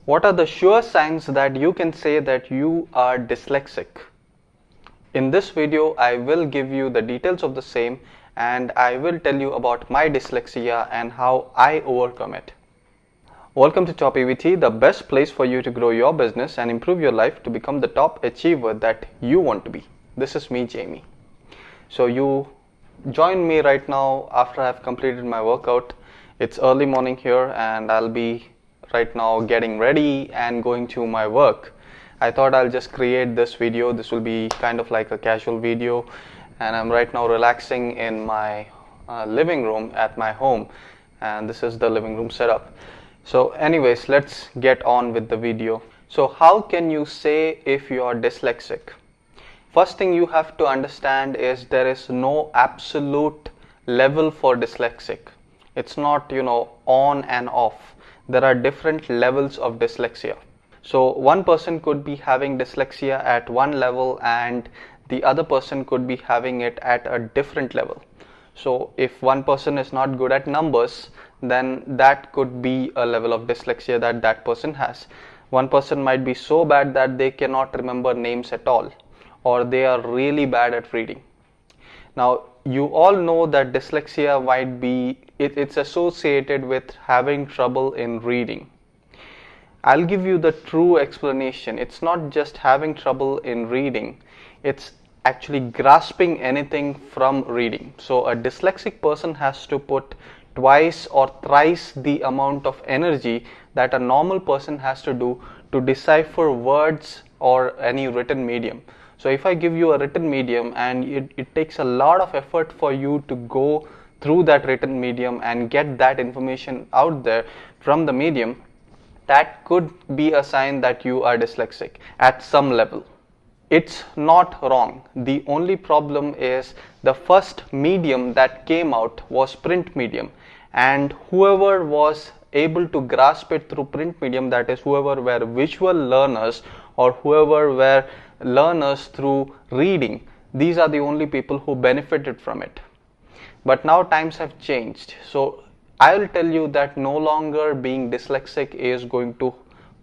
What are the sure signs that you can say that you are dyslexic? In this video, I will give you the details of the same and I will tell you about my dyslexia and how I overcome it. Welcome to TopEvt, the best place for you to grow your business and improve your life to become the top achiever that you want to be. This is me, Jamie. So you join me right now after I've completed my workout. It's early morning here and I'll be right now getting ready and going to my work. I thought I'll just create this video. This will be kind of like a casual video, and I'm right now relaxing in my living room at my home, and this is the living room setup. So anyways, let's get on with the video. So how can you say if you are dyslexic? First thing you have to understand is there is no absolute level for dyslexic. It's not, on and off. There are different levels of dyslexia. So one person could be having dyslexia at one level and the other person could be having it at a different level. So if one person is not good at numbers, then that could be a level of dyslexia that person has. One person might be so bad that they cannot remember names at all, or they are really bad at reading. Now you all know that dyslexia might be, it's associated with having trouble in reading. I'll give you the true explanation. It's not just having trouble in reading, it's actually grasping anything from reading. So a dyslexic person has to put twice or thrice the amount of energy that a normal person has to do to decipher words or any written medium. So if I give you a written medium and it takes a lot of effort for you to go through that written medium and get that information out there from the medium, that could be a sign that you are dyslexic at some level. It's not wrong. The only problem is the first medium that came out was print medium, and whoever was able to grasp it through print medium, that is whoever were visual learners or whoever were learners through reading, these are the only people who benefited from it. But now times have changed, so I'll tell you that no longer being dyslexic is going to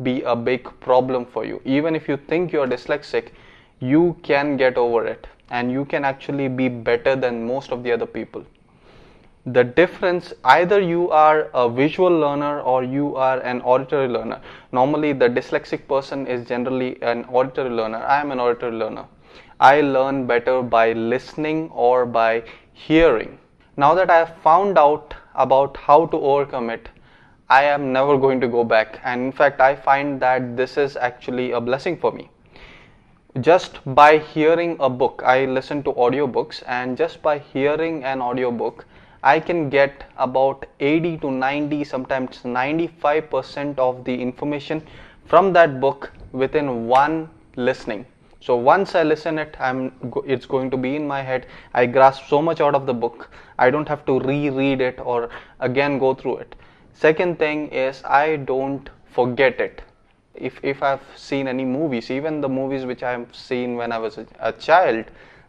be a big problem for you. Even if you think you're dyslexic, you can get over it and you can actually be better than most of the other people. The difference, either you are a visual learner or you are an auditory learner. Normally the dyslexic person is generally an auditory learner. I am an auditory learner. I learn better by listening or by hearing. Now that I have found out about how to overcome it, I am never going to go back, and in fact I find that this is actually a blessing for me. Just by hearing a book, I listen to audiobooks, and just by hearing an audiobook I can get about 80 to 90, sometimes 95% of the information from that book within one listening. So once I listen it, it's going to be in my head. I grasp so much out of the book. I don't have to reread it or again go through it. Second thing is I don't forget it. If I've seen any movies, even the movies which I've seen when I was a child,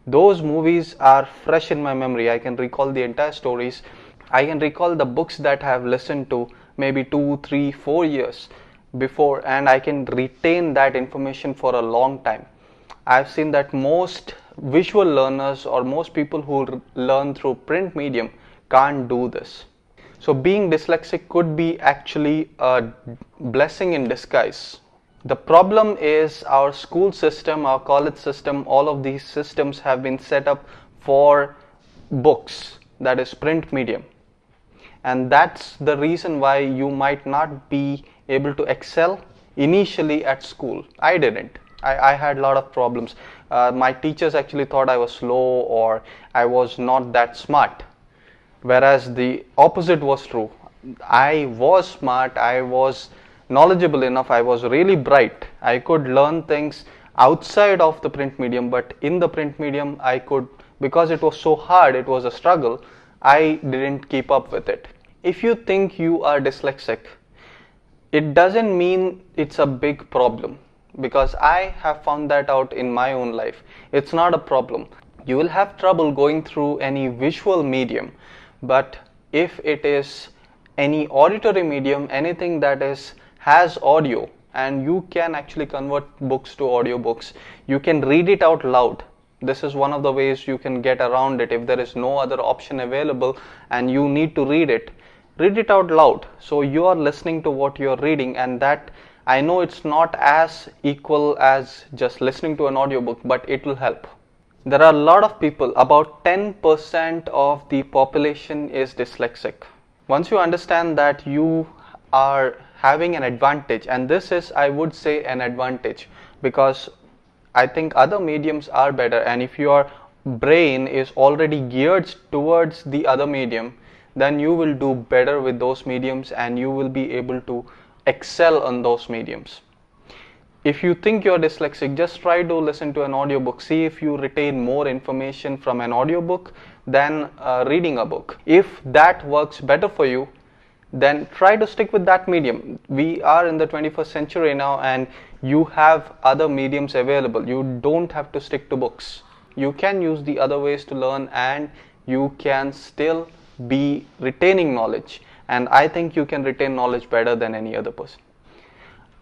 those movies are fresh in my memory. I can recall the entire stories. I can recall the books that I have listened to maybe 2, 3, 4 years before, and I can retain that information for a long time. I've seen that most visual learners or most people who learn through print medium can't do this. So being dyslexic could be actually a blessing in disguise. The problem is our school system, our college system, all of these systems have been set up for books, that is print medium. And that's the reason why you might not be able to excel initially at school. I didn't. I had a lot of problems. My teachers actually thought I was slow or I was not that smart. Whereas the opposite was true. I was smart, I was knowledgeable enough, I was really bright. I could learn things outside of the print medium, but in the print medium I could, because it was so hard, it was a struggle, I didn't keep up with it. If you think you are dyslexic, it doesn't mean it's a big problem, because I have found that out in my own life. It's not a problem. You will have trouble going through any visual medium, but if it is any auditory medium, anything that has audio and you can actually convert books to audiobooks. You can read it out loud. This is one of the ways you can get around it. If there is no other option available and you need to read it out loud. So you are listening to what you are reading, and that, I know it's not as equal as just listening to an audiobook, but it will help. There are a lot of people, about 10% of the population is dyslexic. Once you understand that you are having an advantage, and this is, I would say, an advantage, because I think other mediums are better, and if your brain is already geared towards the other medium, then you will do better with those mediums and you will be able to excel on those mediums. If you think you're dyslexic, just try to listen to an audiobook. See if you retain more information from an audiobook than reading a book. If that works better for you, then try to stick with that medium. We are in the 21st century now, and you have other mediums available. You don't have to stick to books. You can use the other ways to learn, and you can still be retaining knowledge. And I think you can retain knowledge better than any other person.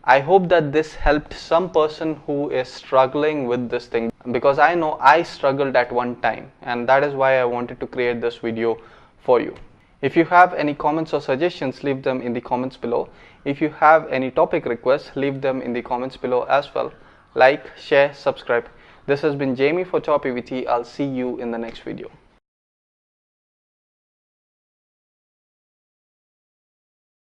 I hope that this helped some person who is struggling with this thing, because I know I struggled at one time, and that is why I wanted to create this video for you. If you have any comments or suggestions, leave them in the comments below. If you have any topic requests, leave them in the comments below as well. Like, share, subscribe. This has been Jamie for TopEvt. I'll see you in the next video.